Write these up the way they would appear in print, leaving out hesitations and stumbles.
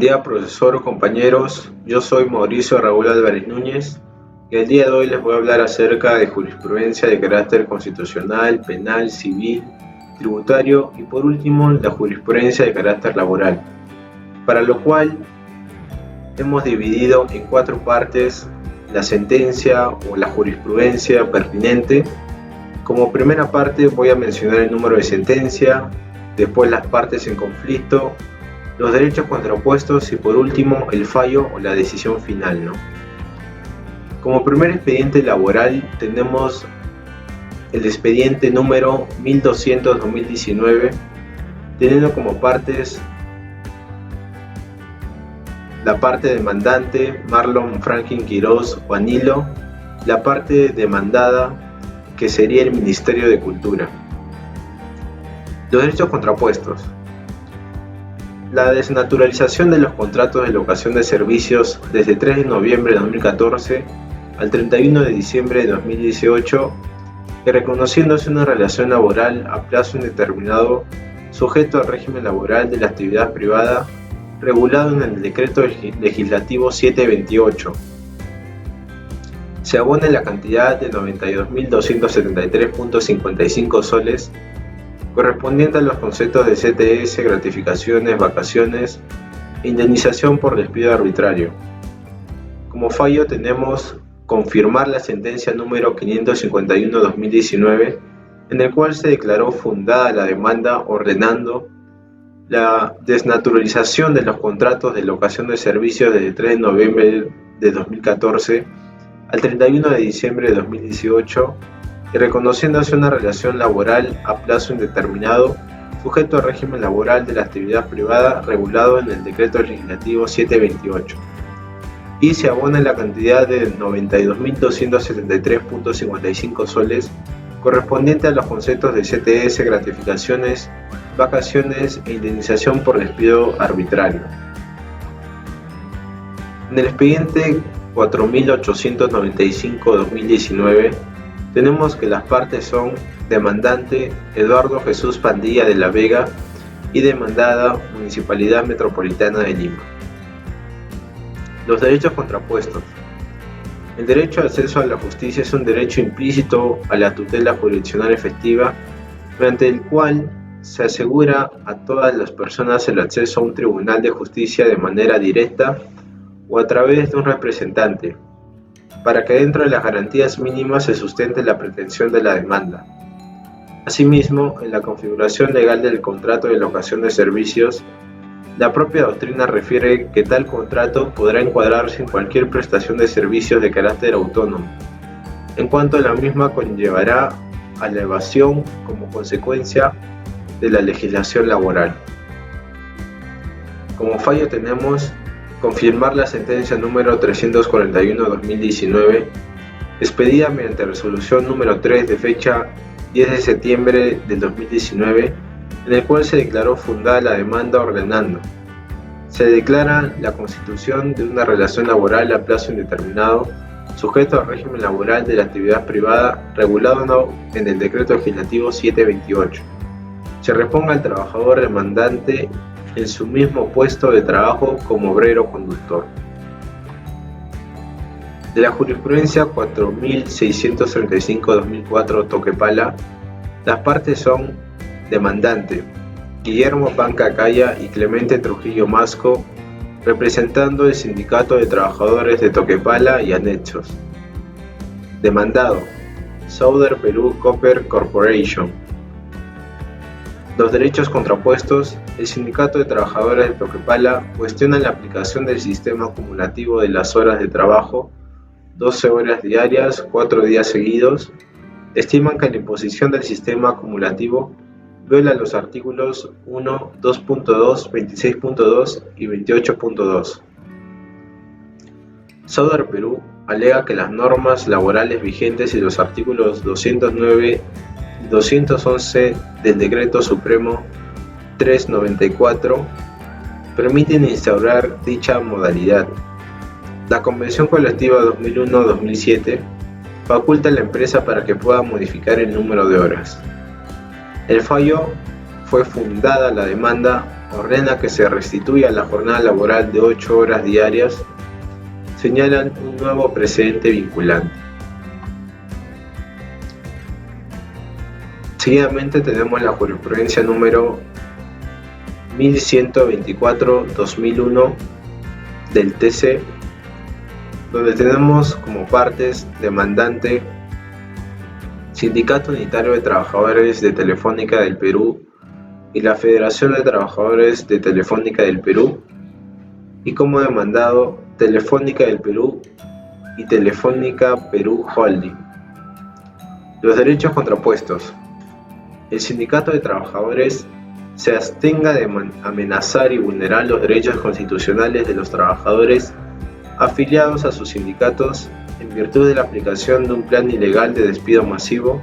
día, profesor o compañeros. Yo soy Mauricio Raúl Álvarez Núñez y el día de hoy les voy a hablar acerca de jurisprudencia de carácter constitucional, penal, civil, tributario y por último la jurisprudencia de carácter laboral, para lo cual hemos dividido en 4 partes la sentencia o la jurisprudencia pertinente. Como primera parte voy a mencionar el número de sentencia, después las partes en conflicto, los derechos contrapuestos y por último el fallo o la decisión final, ¿no? Como primer expediente laboral tenemos el expediente número 1200-2019, teniendo como partes la parte demandante Marlon Franklin Quiroz Juanilo, la parte demandada que sería el Ministerio de Cultura. Los derechos contrapuestos. La desnaturalización de los contratos de locación de servicios desde 3 de noviembre de 2014 al 31 de diciembre de 2018, que reconociéndose una relación laboral a plazo indeterminado sujeto al régimen laboral de la actividad privada regulado en el Decreto Legislativo 728. Se abona la cantidad de 92.273.55 soles correspondiente a los conceptos de CTS, gratificaciones, vacaciones e indemnización por despido arbitrario. Como fallo tenemos confirmar la sentencia número 551-2019, en el cual se declaró fundada la demanda ordenando la desnaturalización de los contratos de locación de servicios desde 3 de noviembre de 2014 al 31 de diciembre de 2018 y reconociéndose una relación laboral a plazo indeterminado sujeto al régimen laboral de la actividad privada regulado en el Decreto Legislativo 728, y se abona la cantidad de 92.273.55 soles correspondiente a los conceptos de CTS, gratificaciones, vacaciones e indemnización por despido arbitrario. En el expediente 4895-2019 tenemos que las partes son demandante Eduardo Jesús Pandilla de la Vega y demandada Municipalidad Metropolitana de Lima. Los derechos contrapuestos. El derecho al acceso a la justicia es un derecho implícito a la tutela jurisdiccional efectiva, mediante el cual se asegura a todas las personas el acceso a un tribunal de justicia de manera directa o a través de un representante, para que dentro de las garantías mínimas se sustente la pretensión de la demanda. Asimismo, en la configuración legal del contrato de locación de servicios, la propia doctrina refiere que tal contrato podrá encuadrarse en cualquier prestación de servicios de carácter autónomo, en cuanto la misma conllevará a la evasión como consecuencia de la legislación laboral. Como fallo tenemos confirmar la sentencia número 341-2019, expedida mediante resolución número 3 de fecha 10 de septiembre del 2019, en el cual se declaró fundada la demanda ordenando: se declara la constitución de una relación laboral a plazo indeterminado sujeto al régimen laboral de la actividad privada regulado en el Decreto Legislativo 728. Se reponga al trabajador demandante en su mismo puesto de trabajo como obrero conductor. De la jurisprudencia 4635-2004 Toquepala, las partes son demandante Guillermo Panca Calla y Clemente Trujillo Masco, representando el Sindicato de Trabajadores de Toquepala y anexos. Demandado Southern Perú Copper Corporation. Los derechos contrapuestos. El Sindicato de Trabajadores de Toquepala cuestiona la aplicación del sistema acumulativo de las horas de trabajo, 12 horas diarias, 4 días seguidos. Estiman que la imposición del sistema acumulativo viola los artículos 1, 2.2, 26.2 y 28.2. Southern Perú alega que las normas laborales vigentes y los artículos 209 y 211 del Decreto Supremo 394 permiten instaurar dicha modalidad. La Convención Colectiva 2001-2007 faculta a la empresa para que pueda modificar el número de horas. El fallo fue fundada la demanda ordena que se restituya la jornada laboral de 8 horas diarias, señalan un nuevo precedente vinculante. Seguidamente tenemos la jurisprudencia número 1124-2001 del TC, donde tenemos como partes demandante Sindicato Unitario de Trabajadores de Telefónica del Perú y la Federación de Trabajadores de Telefónica del Perú, y como demandado Telefónica del Perú y Telefónica Perú Holding. Los derechos contrapuestos. El Sindicato de Trabajadores se abstenga de amenazar y vulnerar los derechos constitucionales de los trabajadores afiliados a sus sindicatos en virtud de la aplicación de un plan ilegal de despido masivo,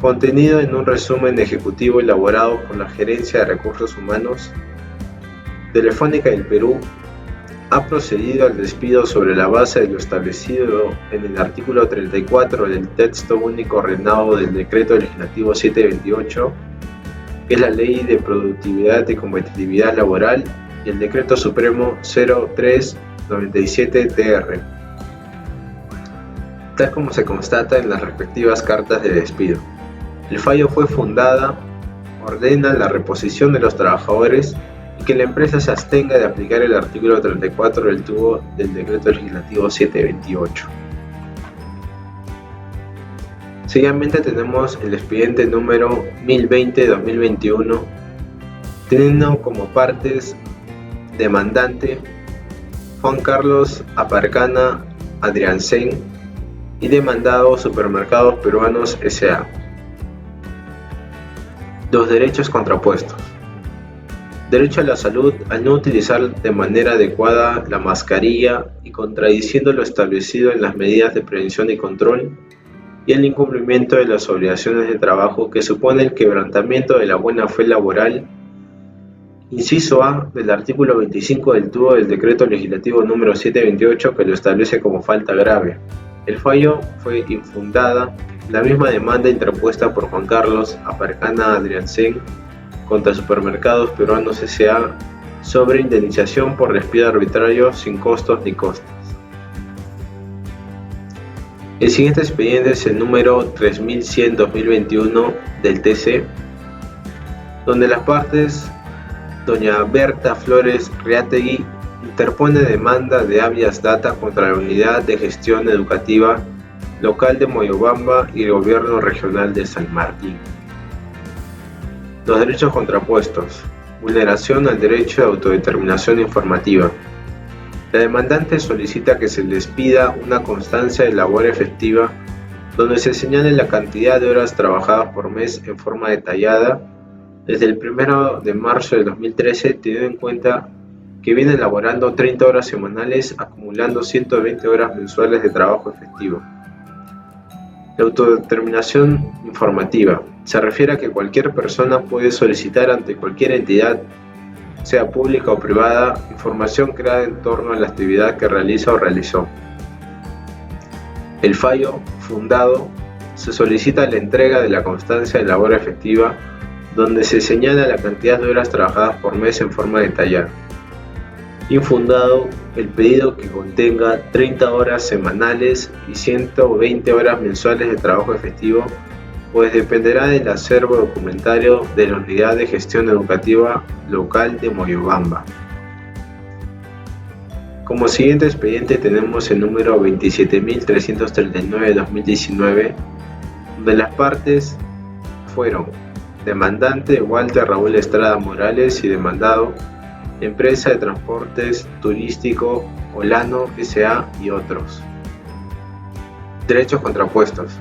contenido en un resumen ejecutivo elaborado por la Gerencia de Recursos Humanos. Telefónica del Perú ha procedido al despido sobre la base de lo establecido en el artículo 34 del texto único ordenado del Decreto Legislativo 728, que es la Ley de Productividad y Competitividad Laboral, y el Decreto Supremo 0397-TR, tal como se constata en las respectivas cartas de despido. El fallo fue fundada, ordena la reposición de los trabajadores y que la empresa se abstenga de aplicar el artículo 34 del tubo del Decreto Legislativo 728. Seguidamente tenemos el expediente número 1020-2021, teniendo como partes demandante Juan Carlos Aparcana Adriansen y demandado Supermercados Peruanos S.A. Los derechos contrapuestos. Derecho a la salud al no utilizar de manera adecuada la mascarilla y contradiciendo lo establecido en las medidas de prevención y control, y el incumplimiento de las obligaciones de trabajo que supone el quebrantamiento de la buena fe laboral. Inciso A del artículo 25 del tubo del Decreto Legislativo número 728, que lo establece como falta grave. El fallo fue infundada la misma demanda interpuesta por Juan Carlos Aparcana Adriansen contra Supermercados Peruanos S.A. sobre indemnización por despido arbitrario sin costos ni costas. El siguiente expediente es el número 3100-2021 del TC, donde las partes doña Berta Flores Reategui interpone demanda de habeas data contra la Unidad de Gestión Educativa Local de Moyobamba y el Gobierno Regional de San Martín. Los derechos contrapuestos. Vulneración al derecho de autodeterminación informativa. La demandante solicita que se les pida una constancia de labor efectiva donde se señale la cantidad de horas trabajadas por mes en forma detallada desde el 1 de marzo de 2013, teniendo en cuenta que vienen laborando 30 horas semanales, acumulando 120 horas mensuales de trabajo efectivo. La autodeterminación informativa se refiere a que cualquier persona puede solicitar ante cualquier entidad, sea pública o privada, información creada en torno a la actividad que realiza o realizó. El fallo fundado se solicita la entrega de la constancia de labor efectiva donde se señala la cantidad de horas trabajadas por mes en forma detallada. Infundado el pedido que contenga 30 horas semanales y 120 horas mensuales de trabajo efectivo, pues dependerá del acervo documentario de la Unidad de Gestión Educativa Local de Moyobamba. Como siguiente expediente tenemos el número 27.339-2019, donde las partes fueron demandante Walter Raúl Estrada Morales y demandado Empresa de Transportes Turístico Olano S.A. y otros. Derechos contrapuestos.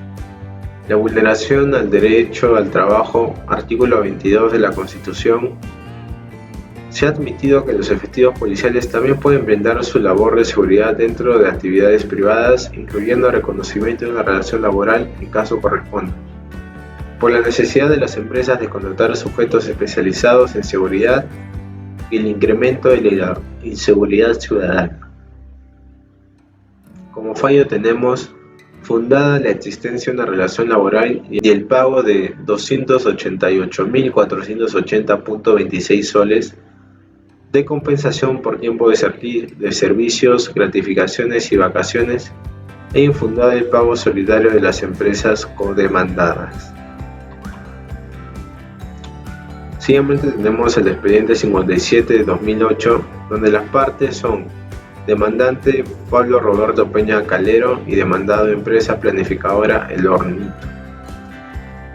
La vulneración al derecho al trabajo, artículo 22 de la Constitución. Se ha admitido que los efectivos policiales también pueden brindar su labor de seguridad dentro de actividades privadas, incluyendo reconocimiento de una relación laboral en caso corresponda, por la necesidad de las empresas de contratar sujetos especializados en seguridad y el incremento de la inseguridad ciudadana. Como fallo tenemos fundada la existencia de una relación laboral y el pago de 288.480.26 soles de compensación por tiempo de servicios, gratificaciones y vacaciones, e infundado el pago solidario de las empresas codemandadas. Siguiente tenemos el expediente 57 de 2008, donde las partes son demandante Pablo Roberto Peña Calero y demandado empresa planificadora El Hornito.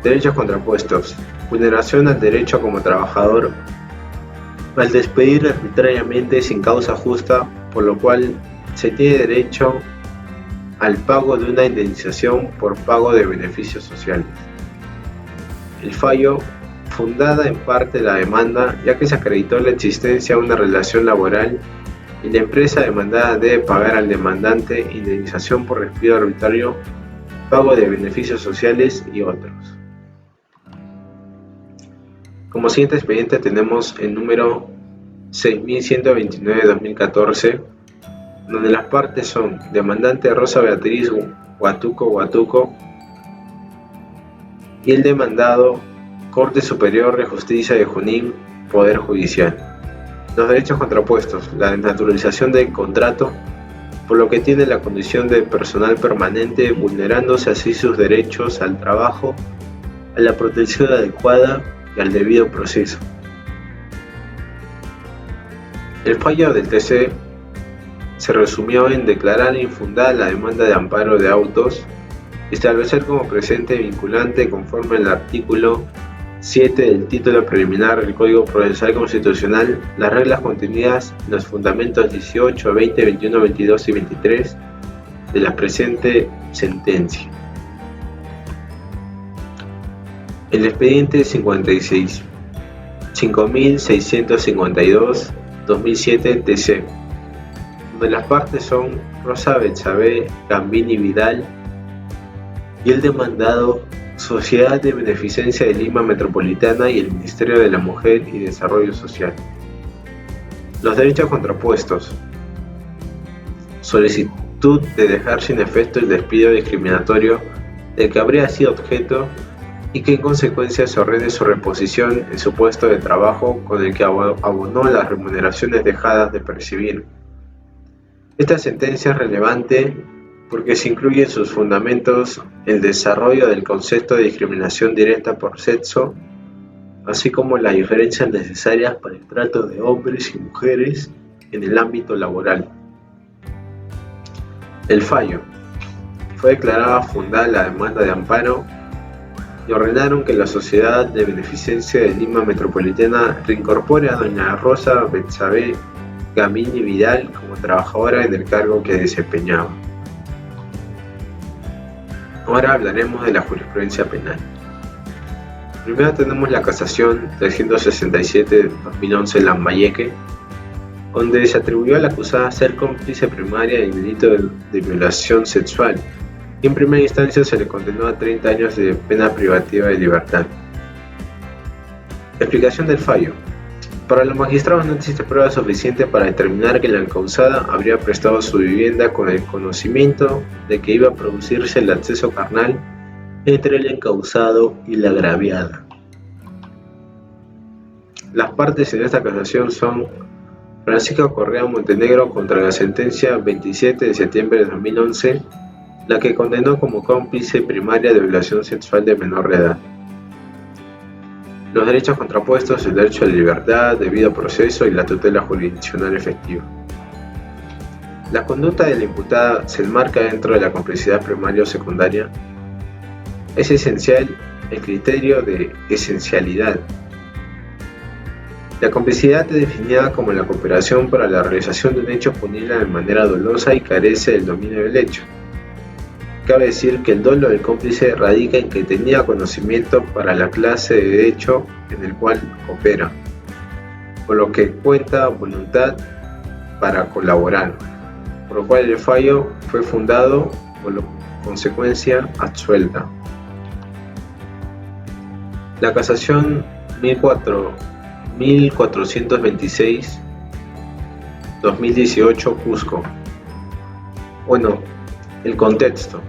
Derechos contrapuestos: vulneración al derecho como trabajador al despedir arbitrariamente sin causa justa, por lo cual se tiene derecho al pago de una indemnización por pago de beneficios sociales. El fallo: fundada en parte la demanda, ya que se acreditó la existencia de una relación laboral y la empresa demandada debe pagar al demandante indemnización por despido arbitrario, pago de beneficios sociales y otros. Como siguiente expediente tenemos el número 6129 de 2014, donde las partes son demandante Rosa Beatriz Guatuco y el demandado Corte Superior de Justicia de Junín, Poder Judicial. Los derechos contrapuestos: la desnaturalización del contrato, por lo que tiene la condición de personal permanente, vulnerándose así sus derechos al trabajo, a la protección adecuada y al debido proceso. El fallo del TC se resumió en declarar infundada la demanda de amparo de autos, establecer como presente vinculante conforme al artículo 7 del título preliminar del Código Procesal Constitucional las reglas contenidas en los fundamentos 18, 20, 21, 22 y 23 de la presente sentencia. El expediente 5652 2007 TC, donde las partes son Rosa Betsabe Gambini Vidal y el demandado Sociedad de Beneficencia de Lima Metropolitana y el Ministerio de la Mujer y Desarrollo Social. Los derechos contrapuestos: solicitud de dejar sin efecto el despido discriminatorio del que habría sido objeto y que en consecuencia se ordene su reposición en su puesto de trabajo con el que abonó las remuneraciones dejadas de percibir. Esta sentencia es relevante porque se incluye en sus fundamentos el desarrollo del concepto de discriminación directa por sexo, así como las diferencias necesarias para el trato de hombres y mujeres en el ámbito laboral. El fallo: fue declarada fundada la demanda de amparo y ordenaron que la Sociedad de Beneficencia de Lima Metropolitana reincorpore a doña Rosa Betsabe Gambini Vidal como trabajadora en el cargo que desempeñaba. Ahora hablaremos de la jurisprudencia penal. Primero tenemos la casación 367-2011 Lambayeque, donde se atribuyó a la acusada ser cómplice primaria del delito de violación sexual y en primera instancia se le condenó a 30 años de pena privativa de libertad. Explicación del fallo: para los magistrados no existe prueba suficiente para determinar que la encausada habría prestado su vivienda con el conocimiento de que iba a producirse el acceso carnal entre el encausado y la agraviada. Las partes en esta casación son Francisca Correa Montenegro contra la sentencia 27 de septiembre de 2011, la que condenó como cómplice primaria de violación sexual de menor de edad. Los derechos contrapuestos: el derecho a la libertad, debido proceso y la tutela jurisdiccional efectiva. La conducta de la imputada se enmarca dentro de la complicidad primaria o secundaria. Es esencial el criterio de esencialidad. La complicidad es definida como la cooperación para la realización de un hecho punible de manera dolosa y carece del dominio del hecho. Cabe decir que el dolo del cómplice radica en que tenía conocimiento para la clase de hecho en el cual coopera, por lo que cuenta voluntad para colaborar, por lo cual el fallo fue fundado, por consecuencia absuelta. La casación 1426-2018 Cusco. Bueno, el contexto: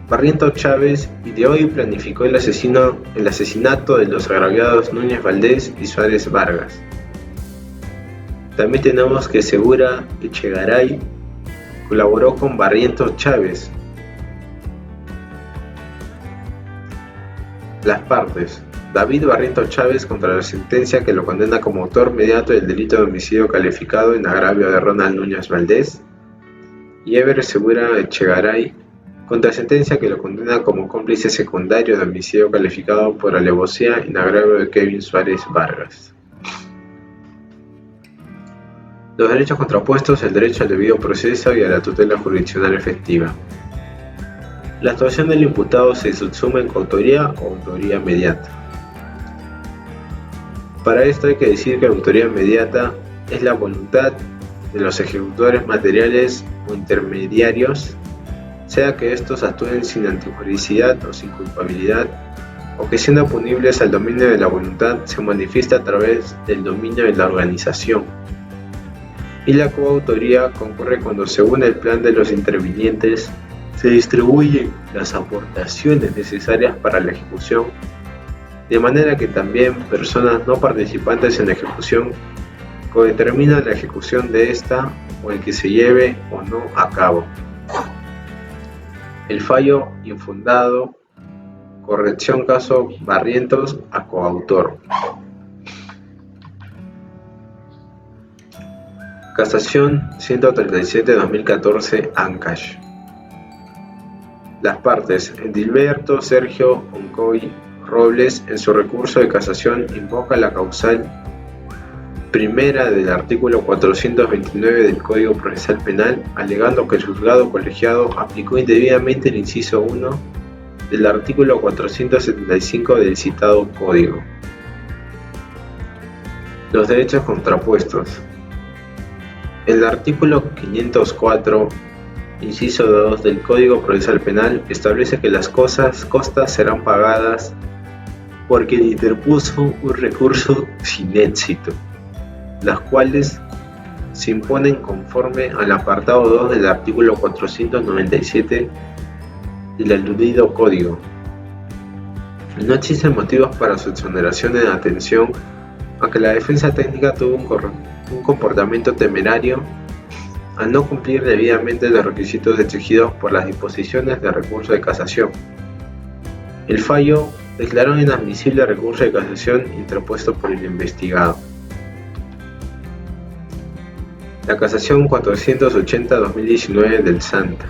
Barrientos Chávez ideó y planificó el asesinato de los agraviados Núñez Valdés y Suárez Vargas. También tenemos que Segura Echegaray colaboró con Barrientos Chávez. Las partes. David Barrientos Chávez contra la sentencia que lo condena como autor inmediato del delito de homicidio calificado en agravio de Ronald Núñez Valdés. Y Ever Segura Echegaray contra sentencia que lo condena como cómplice secundario de homicidio calificado por alevosía en agravio de Kevin Suárez Vargas. Los derechos contrapuestos: el derecho al debido proceso y a la tutela jurisdiccional efectiva. La actuación del imputado se subsume en coautoría o autoría mediata. Para esto hay que decir que la autoría mediata es la voluntad de los ejecutores materiales o intermediarios, sea que estos actúen sin antijuricidad o sin culpabilidad, o que siendo punibles al dominio de la voluntad se manifiesta a través del dominio de la organización. Y la coautoría concurre cuando, según el plan de los intervinientes, se distribuyen las aportaciones necesarias para la ejecución, de manera que también personas no participantes en la ejecución codeterminan la ejecución de esta o el que se lleve o no a cabo. El fallo infundado, corrección caso Barrientos a coautor. Casación 137-2014 Ancash. Las partes. Edilberto Sergio Oncoy Robles, en su recurso de casación, invoca la causal primera del artículo 429 del Código Procesal Penal, alegando que el juzgado colegiado aplicó indebidamente el inciso 1 del artículo 475 del citado Código. Los derechos contrapuestos. El artículo 504, inciso 2 del Código Procesal Penal establece que las costas serán pagadas por quien interpuso un recurso sin éxito, las cuales se imponen conforme al apartado 2 del artículo 497 del aludido Código. No existen motivos para su exoneración en atención a que la defensa técnica tuvo un comportamiento temerario al no cumplir debidamente los requisitos exigidos por las disposiciones de recurso de casación. El fallo declaró inadmisible el recurso de casación interpuesto por el investigado. La casación 480-2019 del Santa.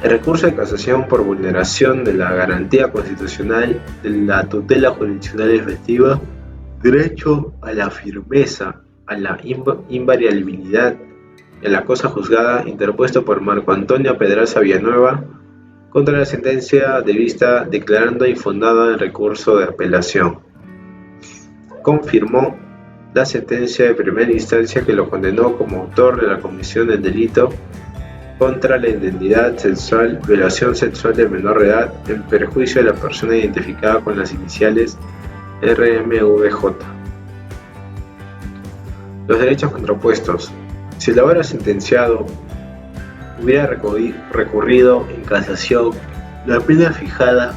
El recurso de casación por vulneración de la garantía constitucional de la tutela jurisdiccional efectiva, derecho a la firmeza, a la invariabilidad y a la cosa juzgada, interpuesto por Marco Antonio Pedraza Villanueva contra la sentencia de vista, declarando infundada el recurso de apelación. Confirmó la sentencia de primera instancia que lo condenó como autor de la comisión del delito contra la indemnidad sexual, violación sexual de menor de edad, en perjuicio de la persona identificada con las iniciales RMVJ. Los derechos contrapuestos. Si el ahora sentenciado hubiera recurrido en casación la pena fijada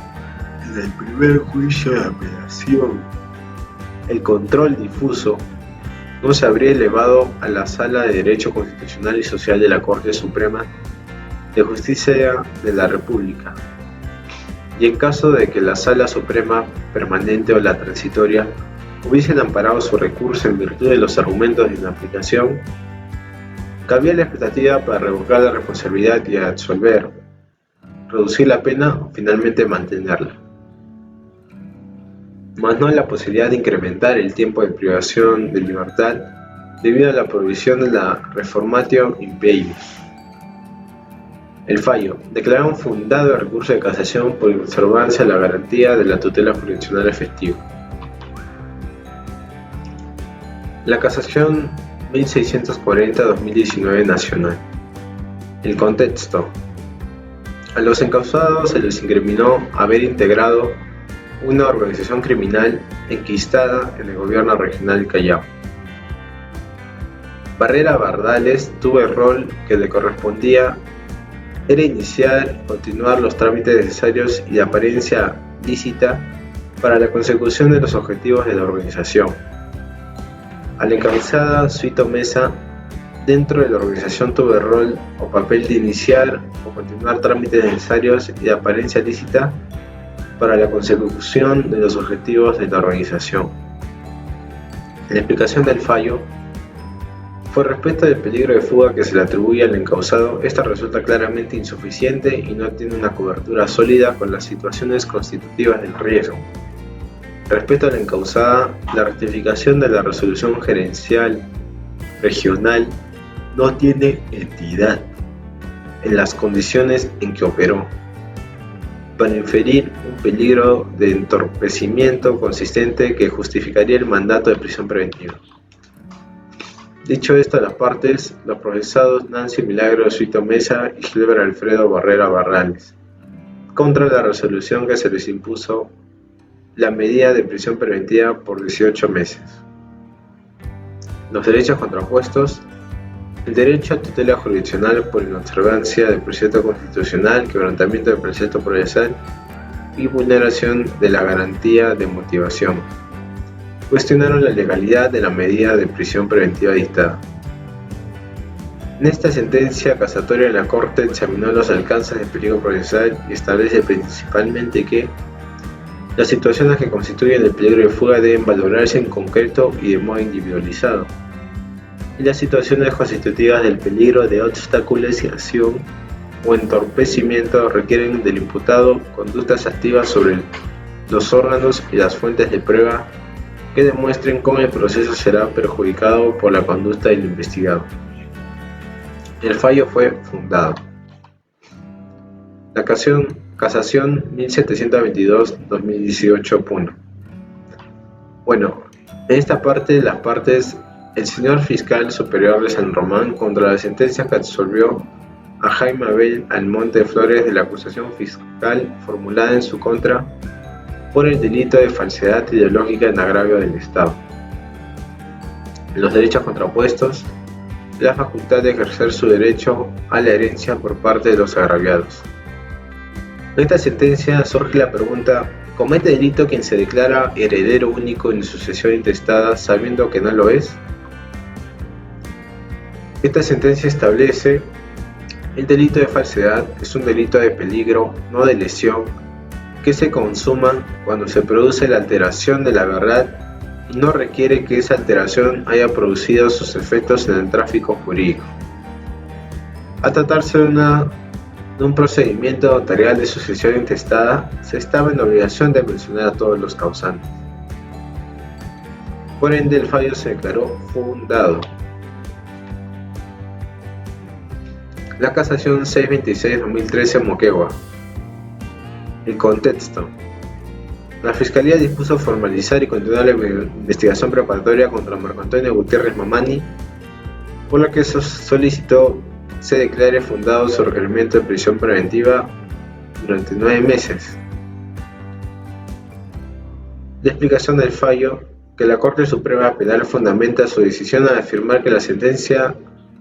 en el primer juicio de apelación, el control difuso no se habría elevado a la Sala de Derecho Constitucional y Social de la Corte Suprema de Justicia de la República, y en caso de que la Sala Suprema Permanente o la Transitoria hubiesen amparado su recurso en virtud de los argumentos de inaplicación, cabía la expectativa para revocar la responsabilidad y absolver, reducir la pena o finalmente mantenerla, mas no la posibilidad de incrementar el tiempo de privación de libertad debido a la provisión de la Reformatio Impeius. El fallo. Declararon fundado el recurso de casación por observancia la garantía de la tutela jurisdiccional efectiva. La casación 1640-2019 nacional. El contexto. A los encausados se les incriminó haber integrado una organización criminal enquistada en el gobierno regional Callao. Barrera Bardales tuvo el rol que le correspondía, era iniciar y continuar los trámites necesarios y de apariencia lícita para la consecución de los objetivos de la organización. A la encausada Suito Mesa, dentro de la organización tuvo el rol o papel de iniciar o continuar trámites necesarios y de apariencia lícita para la consecución de los objetivos de la organización. La explicación del fallo: por respecto del peligro de fuga que se le atribuye al encausado, esta resulta claramente insuficiente y no tiene una cobertura sólida con las situaciones constitutivas del riesgo. Respecto a la encausada, la rectificación de la resolución gerencial regional no tiene entidad en las condiciones en que operó para inferir un peligro de entorpecimiento consistente que justificaría el mandato de prisión preventiva. Dicho esto, las partes, los procesados Nancy Milagro Suito Mesa y Gilbert Alfredo Barrera Barrales, contra la resolución que se les impuso la medida de prisión preventiva por 18 meses. Los derechos contrapuestos: el derecho a tutela jurisdiccional por inobservancia del precepto constitucional, quebrantamiento del precepto procesal y vulneración de la garantía de motivación. Cuestionaron la legalidad de la medida de prisión preventiva dictada. En esta sentencia casatoria, la Corte examinó los alcances del peligro procesal y establece principalmente que las situaciones que constituyen el peligro de fuga deben valorarse en concreto y de modo individualizado, y las situaciones constitutivas del peligro de obstaculización o entorpecimiento requieren del imputado conductas activas sobre los órganos y las fuentes de prueba que demuestren cómo el proceso será perjudicado por la conducta del investigado. El fallo fue fundado. La casación 1722-2018. Bueno, en esta parte, las partes, el señor fiscal superior de San Román, contra la sentencia que absolvió a Jaime Abel Almonte Flores de la acusación fiscal formulada en su contra por el delito de falsedad ideológica en agravio del Estado. Los derechos contrapuestos: la facultad de ejercer su derecho a la herencia por parte de los agraviados. En esta sentencia surge la pregunta: ¿comete delito quien se declara heredero único en sucesión intestada sabiendo que no lo es? Esta sentencia establece: el delito de falsedad es un delito de peligro, no de lesión, que se consuma cuando se produce la alteración de la verdad y no requiere que esa alteración haya producido sus efectos en el tráfico jurídico. A tratarse de un procedimiento notarial de sucesión intestada, se estaba en obligación de mencionar a todos los causantes. Por ende, el fallo se declaró fundado. La casación 626-2013 Moquegua. El contexto: la Fiscalía dispuso formalizar y continuar la investigación preparatoria contra Marco Antonio Gutiérrez Mamani, por lo que solicitó se declare fundado su requerimiento de prisión preventiva durante 9 meses. La explicación del fallo: que la Corte Suprema Penal fundamenta su decisión al afirmar que la sentencia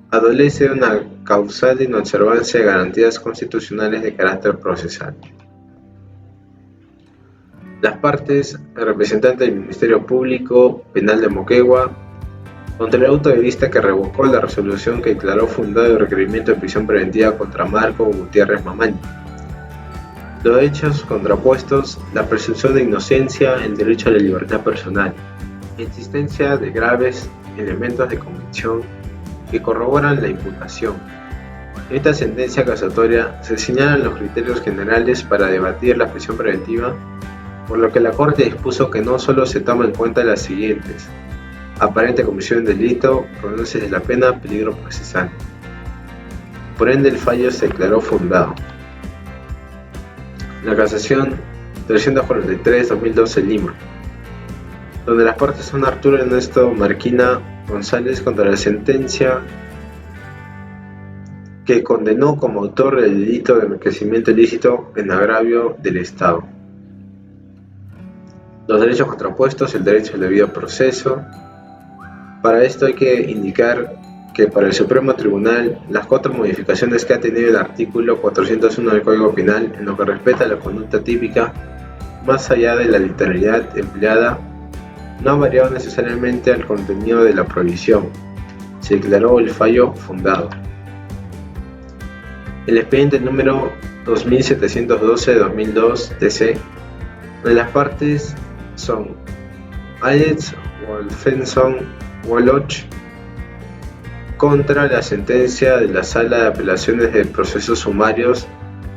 adolece de una causal inobservancia de garantías constitucionales de carácter procesal. Las partes, el representante del Ministerio Público Penal de Moquegua, contra el auto de vista que revocó la resolución que declaró fundado el requerimiento de prisión preventiva contra Marco Gutiérrez Mamani. Los hechos contrapuestos: la presunción de inocencia, el derecho a la libertad personal, la existencia de graves elementos de convicción que corroboran la imputación. En esta sentencia casatoria se señalan los criterios generales para debatir la prisión preventiva, por lo que la Corte dispuso que no solo se toma en cuenta las siguientes: aparente comisión del delito, pronuncias de la pena, peligro procesal. Por ende, el fallo se declaró fundado. La casación 343-2012 Lima, donde las partes son Arturo Ernesto Marquina González contra la sentencia que condenó como autor el delito de enriquecimiento ilícito en agravio del Estado. Los derechos contrapuestos: el derecho al debido proceso. Para esto hay que indicar que para el Supremo Tribunal las 4 modificaciones que ha tenido el artículo 401 del Código Penal en lo que respecta a la conducta típica, más allá de la literalidad empleada, no ha variado necesariamente al contenido de la prohibición. Se declaró el fallo fundado. El expediente número 2712/2002 TC, donde las partes son Alex Wolfenson Woloch contra la sentencia de la Sala de Apelaciones de Procesos Sumarios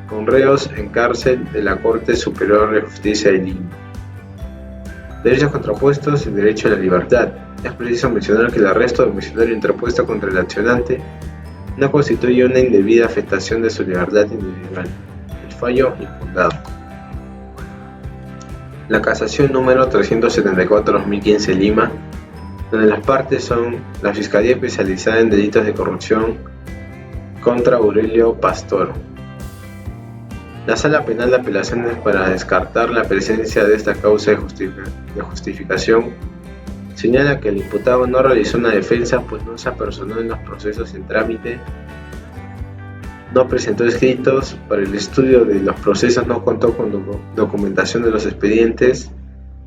con reos en cárcel de la Corte Superior de Justicia de Lima. Derechos contrapuestos y derecho a la libertad. Es preciso mencionar que el arresto domiciliario interpuesto contra el accionante no constituye una indebida afectación de su libertad individual. El fallo infundado. La casación número 374/2015 Lima, donde las partes son la Fiscalía Especializada en Delitos de Corrupción contra Aurelio Pastor. La Sala Penal de Apelaciones, para descartar la presencia de esta causa de justificación, señala que el imputado no realizó una defensa pues no se apersonó en los procesos en trámite, no presentó escritos para el estudio de los procesos, no contó con documentación de los expedientes,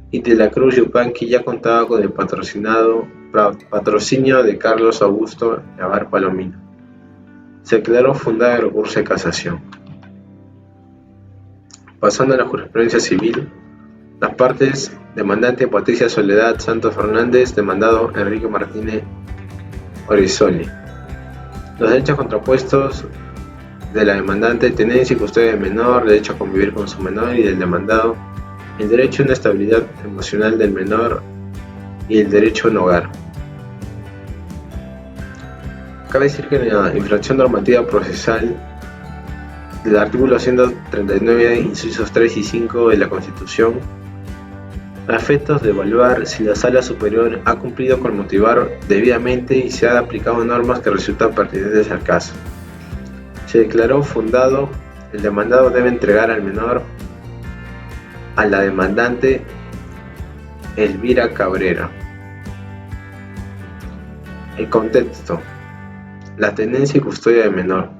y de la Cruz Yupanqui ya contaba con el patrocinio de Carlos Augusto Lavar Palomino. Se declaró fundado el recurso de casación. Pasando a la jurisprudencia civil, las partes: demandante Patricia Soledad Santos Fernández, demandado Enrique Martínez Orizoli. Los derechos contrapuestos de la demandante: tenencia y custodia de menor, derecho a convivir con su menor, y del demandado: el derecho a una estabilidad emocional del menor y el derecho a un hogar. Cabe decir que en la infracción normativa procesal del artículo 139, incisos 3 y 5 de la Constitución, a efectos de evaluar si la Sala Superior ha cumplido con motivar debidamente y se han aplicado normas que resultan pertinentes al caso, se declaró fundado. El demandado debe entregar al menor a la demandante Elvira Cabrera. El contexto: la tenencia y custodia de menor.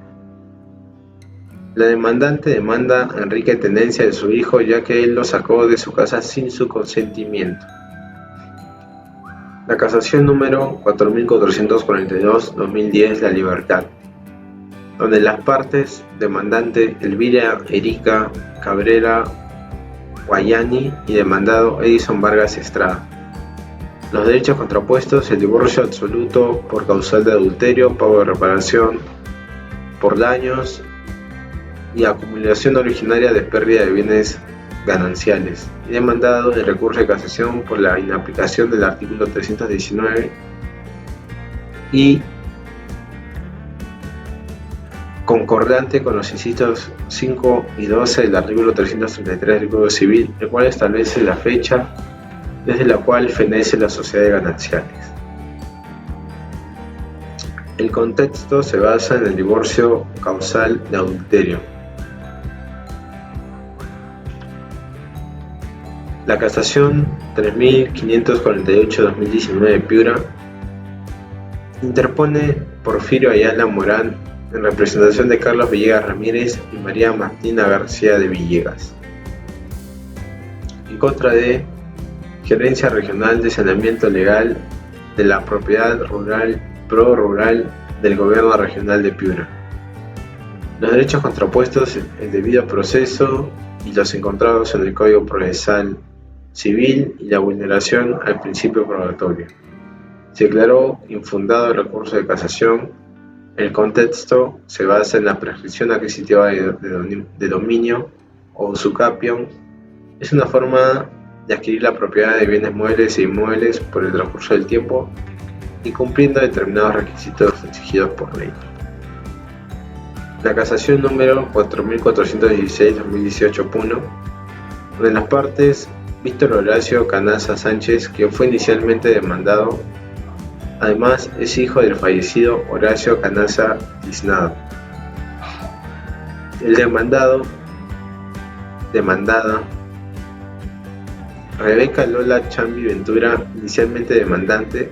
La demandante demanda a Enrique tenencia de su hijo, ya que él lo sacó de su casa sin su consentimiento. La casación número 4442/2010 La Libertad, donde las partes: demandante Elvira Erika Cabrera Guayani y demandado Edison Vargas Estrada. Los derechos contrapuestos: el divorcio absoluto por causal de adulterio, pago de reparación por daños y acumulación originaria de pérdida de bienes gananciales, y demandado el recurso de casación por la inaplicación del artículo 319 y concordante con los incisos 5 y 12 del artículo 333 del Código Civil, el cual establece la fecha desde la cual fenece la sociedad de gananciales. El contexto se basa en el divorcio causal de adulterio. La casación 3548/2019 Piura interpone Porfirio Ayala Morán en representación de Carlos Villegas Ramírez y María Martina García de Villegas, en contra de Gerencia Regional de Saneamiento Legal de la Propiedad Rural Pro-Rural del Gobierno Regional de Piura. Los derechos contrapuestos: el debido proceso y los encontrados en el Código Procesal Civil y la vulneración al principio probatorio. Se declaró infundado el recurso de casación. El contexto se basa en la prescripción adquisitiva de dominio o usucapión. Es una forma de adquirir la propiedad de bienes muebles e inmuebles por el transcurso del tiempo y cumpliendo determinados requisitos exigidos por ley. La casación número 4416/2018 Puno, donde las partes: Víctor Horacio Canaza Sánchez, quien fue inicialmente demandado, además es hijo del fallecido Horacio Canaza Tiznado. El demandada Rebeca Lola Chambi Ventura, inicialmente demandante,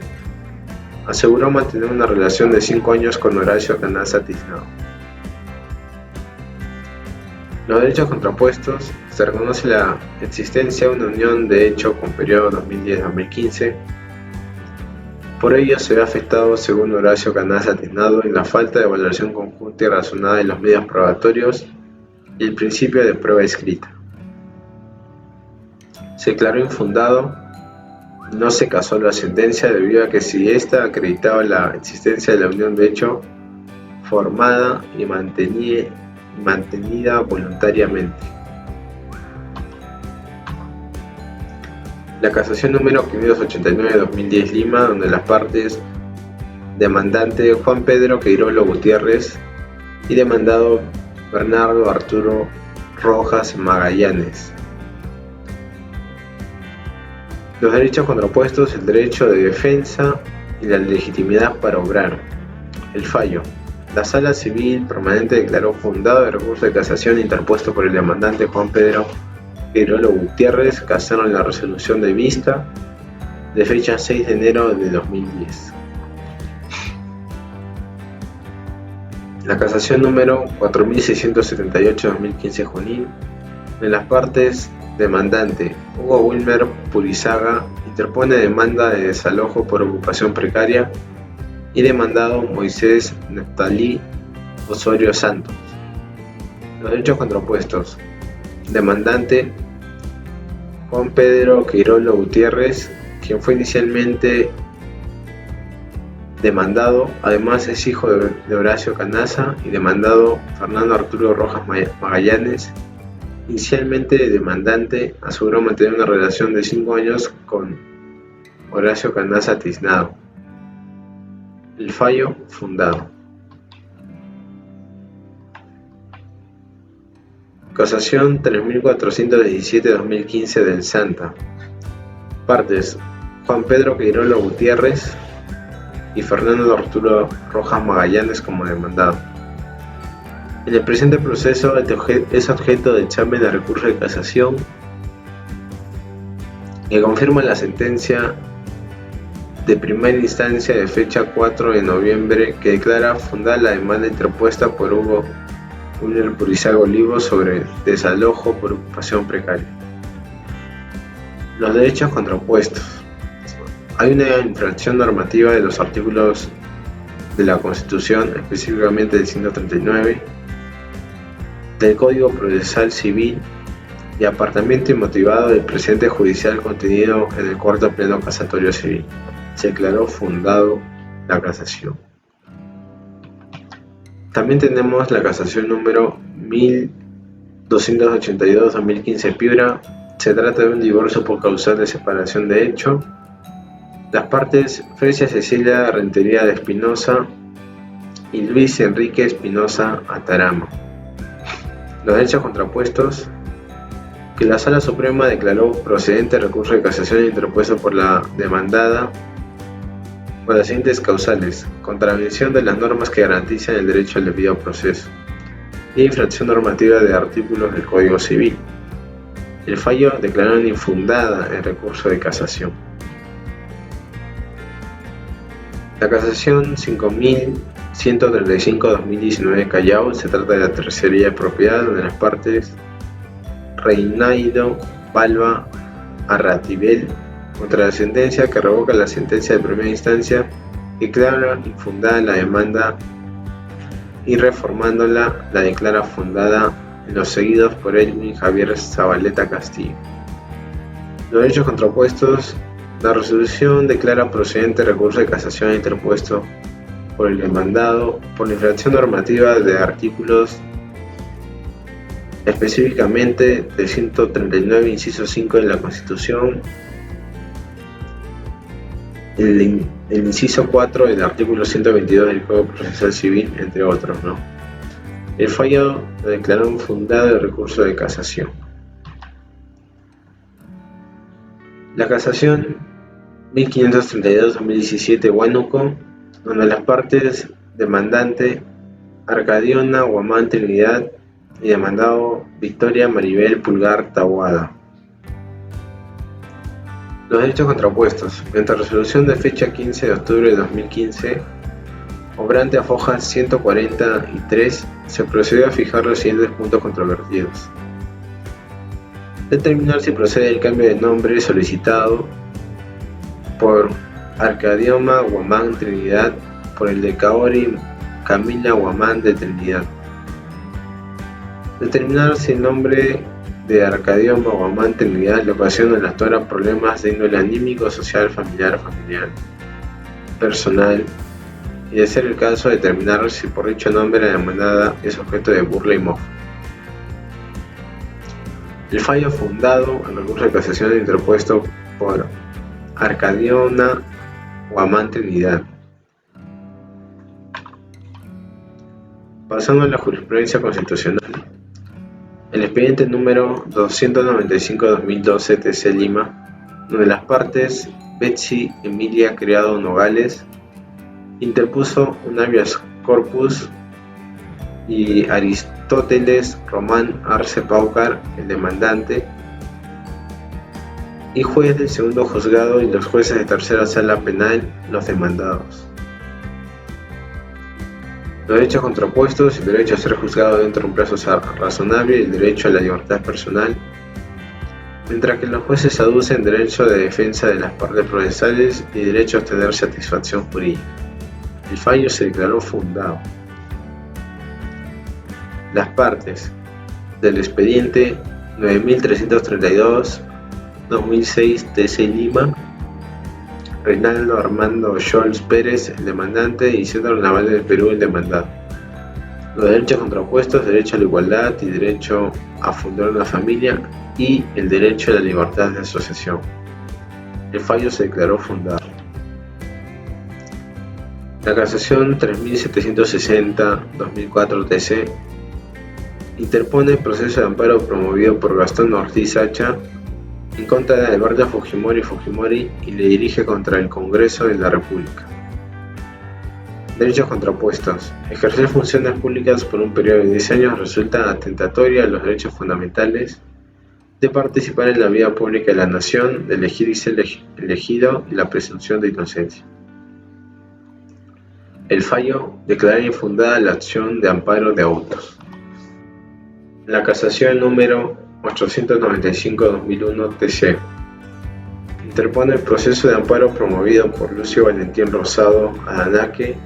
aseguró mantener una relación de 5 años con Horacio Canaza Tiznado. Los derechos contrapuestos: se reconoce la existencia de una unión de hecho con periodo 2010-2015. Por ello se ve afectado, según Horacio Canassa Tiznado, en la falta de valoración conjunta y razonada de los medios probatorios y el principio de prueba escrita. Se declaró infundado y no se casó la sentencia debido a que si ésta acreditaba la existencia de la unión de hecho formada y mantenida voluntariamente. La casación número 589/2010 Lima, donde las partes demandante Juan Pedro Queirolo Gutiérrez y demandado Bernardo Arturo Rojas Magallanes. Los derechos contrapuestos: el derecho de defensa y la legitimidad para obrar. El fallo: la Sala Civil Permanente declaró fundado el recurso de casación interpuesto por el demandante Juan Pedro Queirolo Gutiérrez, casaron la resolución de vista de fecha 6 de enero de 2010. La casación número 4678/2015 Junín, en las partes demandante Hugo Wilmer Purizaga interpone demanda de desalojo por ocupación precaria y demandado Moisés Neftalí Osorio Santos. Los derechos contrapuestos: demandante Juan Pedro Queirolo Gutiérrez, quien fue inicialmente demandado, además es hijo de Horacio Canassa, y demandado Fernando Arturo Rojas Magallanes. Inicialmente demandante aseguró mantener una relación de 5 años con Horacio Canassa Tiznado. El fallo: fundado. Casación 3417/2015 del Santa. Partes: Juan Pedro Queirolo Gutiérrez y Fernando Arturo Rojas Magallanes como demandado. En el presente proceso es objeto de examen de recurso de casación que confirma la sentencia de primera instancia de fecha 4 de noviembre que declara fundada la demanda interpuesta por Hugo Wilmer Purizaga Olivo sobre desalojo por ocupación precaria. Los derechos contrapuestos: hay una infracción normativa de los artículos de la Constitución, específicamente del 139, del Código Procesal Civil y apartamiento inmotivado del precedente judicial contenido en el cuarto pleno casatorio civil. Se declaró fundado la casación. También tenemos la casación número 1282/2015 Piura. Se trata de un divorcio por causal de separación de hecho. Las partes: Fresia Cecilia Rentería de Espinosa y Luis Enrique Espinosa Atarama. Los derechos contrapuestos: que la Sala Suprema declaró procedente el recurso de casación interpuesto por la demandada con las siguientes causales: contravención de las normas que garantizan el derecho al debido proceso e infracción normativa de artículos del Código Civil. El fallo: declararon infundada el recurso de casación. La casación 5135/2019 Callao. Se trata de la tercería de propiedad, donde las partes Reinaldo Balba Arratibel, contra la sentencia que revoca la sentencia de primera instancia, declara infundada la demanda y reformándola la declara fundada en los seguidos por Edwin Javier Zabaleta Castillo. Los derechos contrapuestos: la resolución declara procedente el recurso de casación interpuesto por el demandado por la infracción normativa de artículos, específicamente del 139 inciso 5 de la Constitución, el inciso 4 del artículo 122 del Código Procesal Civil, entre otros, ¿no? El fallo lo declaró infundado el recurso de casación. La casación 1532/2017 Huánuco, donde las partes demandante Arcadiona Guamán Trinidad y demandado Victoria Maribel Pulgar Taboada. Los derechos contrapuestos: mediante resolución de fecha 15 de octubre de 2015, obrante a fojas 143 se procedió a fijar los siguientes puntos controvertidos. Determinar si procede el cambio de nombre solicitado por Arcadioma Guamán Trinidad por el de Kaori Camila Guamán de Trinidad. Determinar si el nombre de Arcadioma Guamán Trinidad le ocasiona a la autora problemas de índole anímico, social, familiar, personal, y de ser el caso determinar si por dicho nombre la demandada es objeto de burla y mofa. El fallo fundado en recurso de casación interpuesto por Arcadioma Guamán Trinidad. Pasando a la jurisprudencia constitucional, el expediente número 295-2012 TC Lima, donde las partes Betsy Emilia Criado Nogales interpuso un habeas corpus y Aristóteles Román Arce Paucar, el demandante, y juez del segundo juzgado y los jueces de tercera sala penal, los demandados. Los derechos contrapuestos, el derecho a ser juzgado dentro de un plazo razonable y el derecho a la libertad personal, mientras que los jueces aducen derecho de defensa de las partes procesales y derecho a obtener satisfacción jurídica. El fallo se declaró fundado. Las partes del expediente 9332-2006 TC Lima, Reinaldo Armando Scholz Pérez, el demandante, y Centro Naval del Perú, el demandado. Los derechos contrapuestos, derecho a la igualdad y derecho a fundar una familia, y el derecho a la libertad de asociación. El fallo se declaró fundado. La casación 3760-2004 TC interpone el proceso de amparo promovido por Gastón Ortiz Hacha en contra de Alberto Fujimori y le dirige contra el Congreso de la República. Derechos contrapuestos. Ejercer funciones públicas por un periodo de 10 años resulta atentatoria a los derechos fundamentales de participar en la vida pública de la nación, de elegir y ser elegido y la presunción de inocencia. El fallo declara infundada la acción de amparo de autos. La casación número 895-2001 TC interpone el proceso de amparo promovido por Lucio Valentín Rosado Adanaque.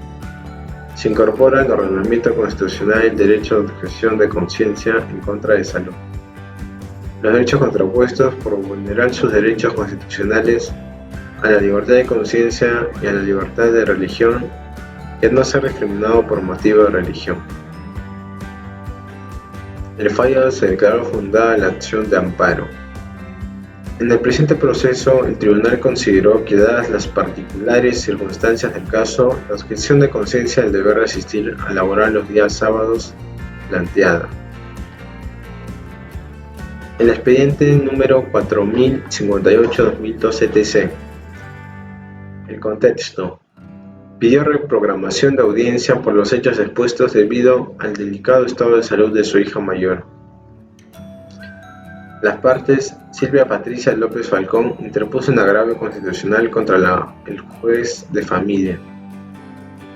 Se incorpora al ordenamiento constitucional el derecho de objeción de conciencia en contra de salud. Los derechos contrapuestos por vulnerar sus derechos constitucionales a la libertad de conciencia y a la libertad de religión y a no ser discriminado por motivo de religión. El fallo se declaró fundada la acción de amparo. En el presente proceso, el tribunal consideró que, dadas las particulares circunstancias del caso, la objeción de conciencia del deber de asistir a laborar los días sábados planteada. El expediente número 4058-2012 TC. El contexto. Pidió reprogramación de audiencia por los hechos expuestos debido al delicado estado de salud de su hija mayor. Las partes, Silvia Patricia López Falcón, interpuso un agravio constitucional contra el juez de familia.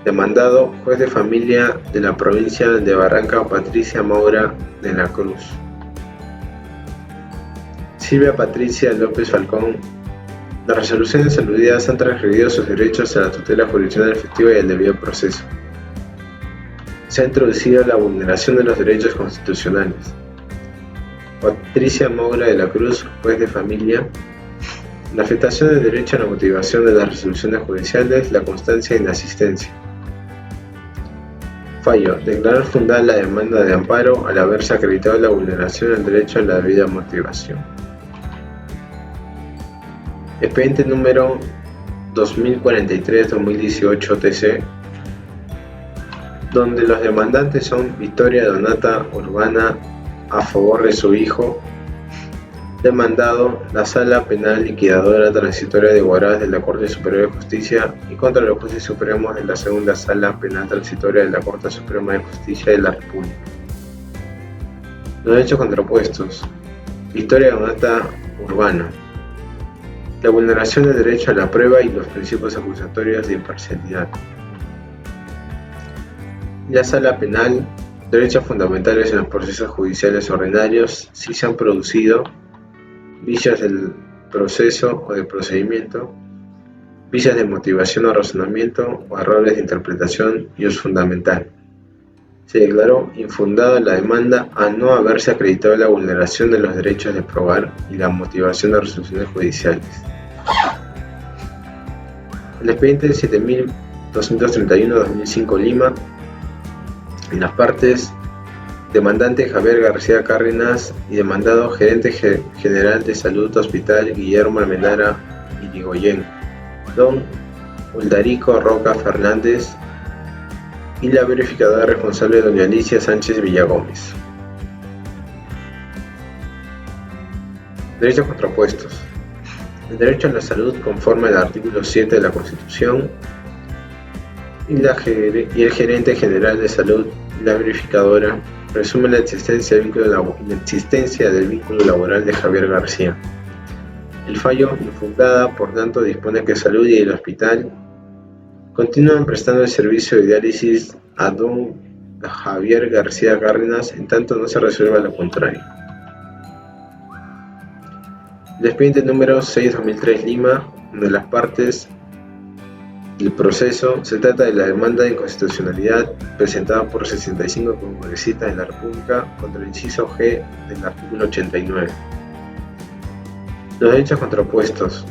Demandado, juez de familia de la provincia de Barranca, Patricia Maura de la Cruz. Silvia Patricia López Falcón. Las resoluciones aludidas han transgredido sus derechos a la tutela jurisdiccional efectiva y al debido proceso. Se ha introducido la vulneración de los derechos constitucionales. Patricia Maura de la Cruz, juez de familia. La afectación del derecho a la motivación de las resoluciones judiciales, la constancia e inasistencia. Fallo. Declarar fundada la demanda de amparo al haberse acreditado la vulneración del derecho a la debida motivación. Expediente número 2043-2018 TC, donde los demandantes son Victoria Donata Urbana a favor de su hijo, demandado la Sala Penal Liquidadora Transitoria de Huaraz de la Corte Superior de Justicia y contra los jueces supremos de la Segunda Sala Penal Transitoria de la Corte Suprema de Justicia de la República. Los hechos contrapuestos. Victoria Donata Urbana. La vulneración del derecho a la prueba y los principios acusatorios de imparcialidad. La Sala Penal derechos fundamentales en los procesos judiciales ordinarios si se han producido vicios del proceso o del procedimiento, vicios de motivación o razonamiento o errores de interpretación y uso fundamental. Se declaró infundada la demanda a no haberse acreditado la vulneración de los derechos de probar y la motivación de resoluciones judiciales. El expediente 7231-2005 Lima, en las partes demandante Javier García Cárdenas y demandado gerente general de Salud Hospital Guillermo Almenara Irigoyen, don Uldarico Roca Fernández, y la verificadora responsable doña Alicia Sánchez Villagómez. Derechos contrapuestos. El derecho a la salud conforme al artículo 7 de la Constitución y el gerente general de salud y la verificadora presumen la existencia del vínculo laboral de Javier García. El fallo infundada, por tanto, dispone que Salud y el hospital continúan prestando el servicio de diálisis a don Javier García Cárdenas en tanto no se resuelva lo contrario. El expediente número 6-2003 Lima, de las partes del proceso, se trata de la demanda de inconstitucionalidad presentada por 65 congresistas de la República contra el inciso G del artículo 89. Los derechos contrapuestos.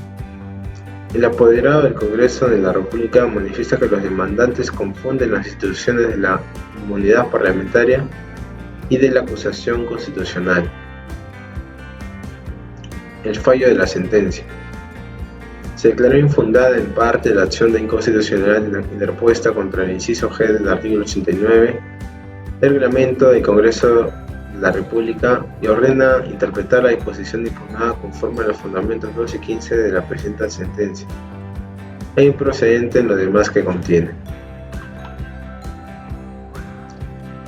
El apoderado del Congreso de la República manifiesta que los demandantes confunden las instituciones de la inmunidad parlamentaria y de la acusación constitucional. El fallo de la sentencia. Se declaró infundada en parte la acción de inconstitucionalidad interpuesta contra el inciso G del artículo 89 del reglamento del Congreso de la República y ordena interpretar la disposición impugnada conforme a los fundamentos 2 y 15 de la presente sentencia. Es improcedente en lo demás que contiene.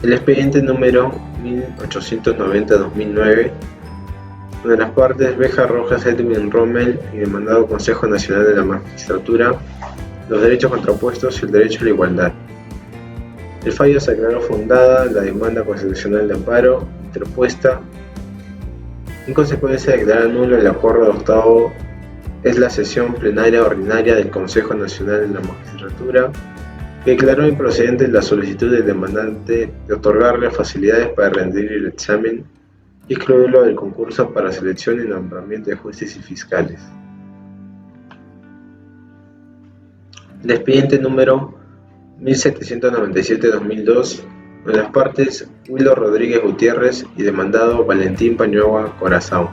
El expediente número 1890-2009, de las partes Beja Rojas Edwin Rommel y demandado Consejo Nacional de la Magistratura, los derechos contrapuestos y el derecho a la igualdad. El fallo se declaró fundada la demanda constitucional de amparo interpuesta. En consecuencia de declarar nulo el acuerdo adoptado es la sesión plenaria ordinaria del Consejo Nacional de la Magistratura, que declaró improcedente la solicitud del demandante de otorgarle facilidades para rendir el examen y excluirlo del concurso para selección y nombramiento de jueces y fiscales. El expediente número 1797-2002, en las partes Wildo Rodríguez Gutiérrez y demandado Valentín Paniagua Corazao.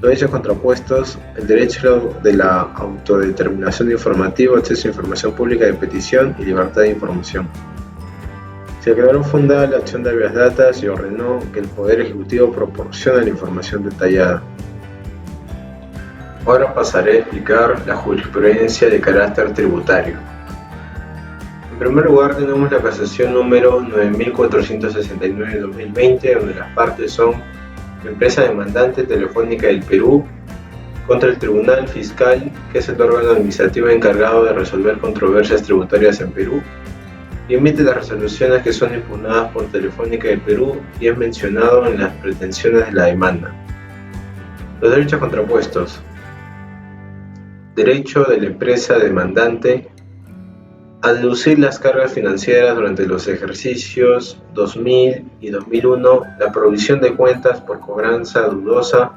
Los derechos contrapuestos, el derecho de la autodeterminación informativa, acceso a información pública de petición y libertad de información. Se declaró fundada la acción de habeas datas y ordenó que el Poder Ejecutivo proporcione la información detallada. Ahora pasaré a explicar la jurisprudencia de carácter tributario. En primer lugar tenemos la casación número 9469-2020, donde las partes son la empresa demandante Telefónica del Perú contra el Tribunal Fiscal, que es el órgano administrativo encargado de resolver controversias tributarias en Perú, y emite las resoluciones que son impugnadas por Telefónica del Perú y es mencionado en las pretensiones de la demanda. Los derechos contrapuestos. Derecho de la empresa demandante a deducir las cargas financieras durante los ejercicios 2000 y 2001, la provisión de cuentas por cobranza dudosa,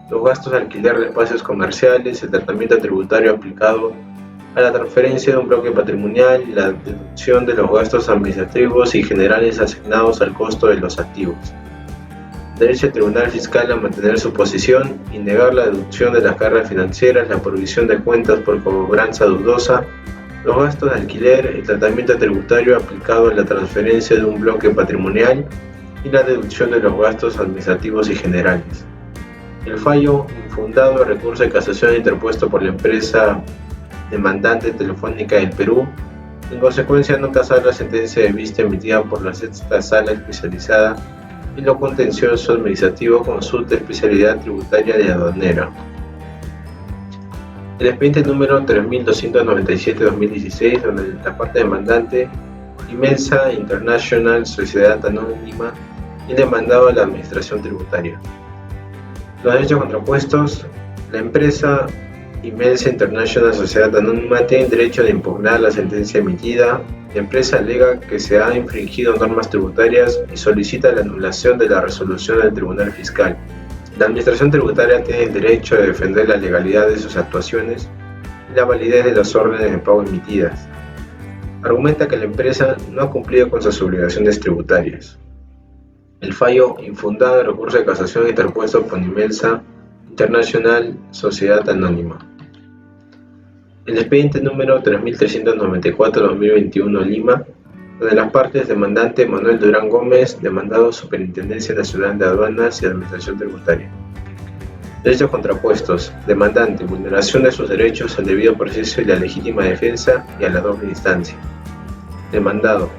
los gastos de alquiler de espacios comerciales, el tratamiento tributario aplicado a la transferencia de un bloque patrimonial y la deducción de los gastos administrativos y generales asignados al costo de los activos. Derecho del Tribunal Fiscal a mantener su posición y negar la deducción de las cargas financieras, la provisión de cuentas por cobranza dudosa, los gastos de alquiler, el tratamiento tributario aplicado a la transferencia de un bloque patrimonial y la deducción de los gastos administrativos y generales. El fallo infundado, el recurso de casación interpuesto por la empresa demandante Telefónica del Perú, en consecuencia no casar la sentencia de vista emitida por la sexta sala especializada en lo contencioso administrativo con su especialidad tributaria de aduanera. El expediente número 3297-2016, donde la parte demandante Imelsa International Sociedad Anónima y demandado a la Administración Tributaria. Los derechos contrapuestos: la empresa Imelsa International Sociedad Anónima tiene derecho de impugnar la sentencia emitida. La empresa alega que se han infringido normas tributarias y solicita la anulación de la resolución del Tribunal Fiscal. La Administración Tributaria tiene el derecho de defender la legalidad de sus actuaciones y la validez de las órdenes de pago emitidas. Argumenta que la empresa no ha cumplido con sus obligaciones tributarias. El fallo infundado de recurso de casación interpuesto por Imelsa International Sociedad Anónima. El expediente número 3394-2021 Lima, donde las partes demandante Manuel Durán Gómez, demandado Superintendencia Nacional de Aduanas y Administración Tributaria. Derechos contrapuestos: demandante, vulneración de sus derechos al debido proceso y la legítima defensa y a la doble instancia. Demandado,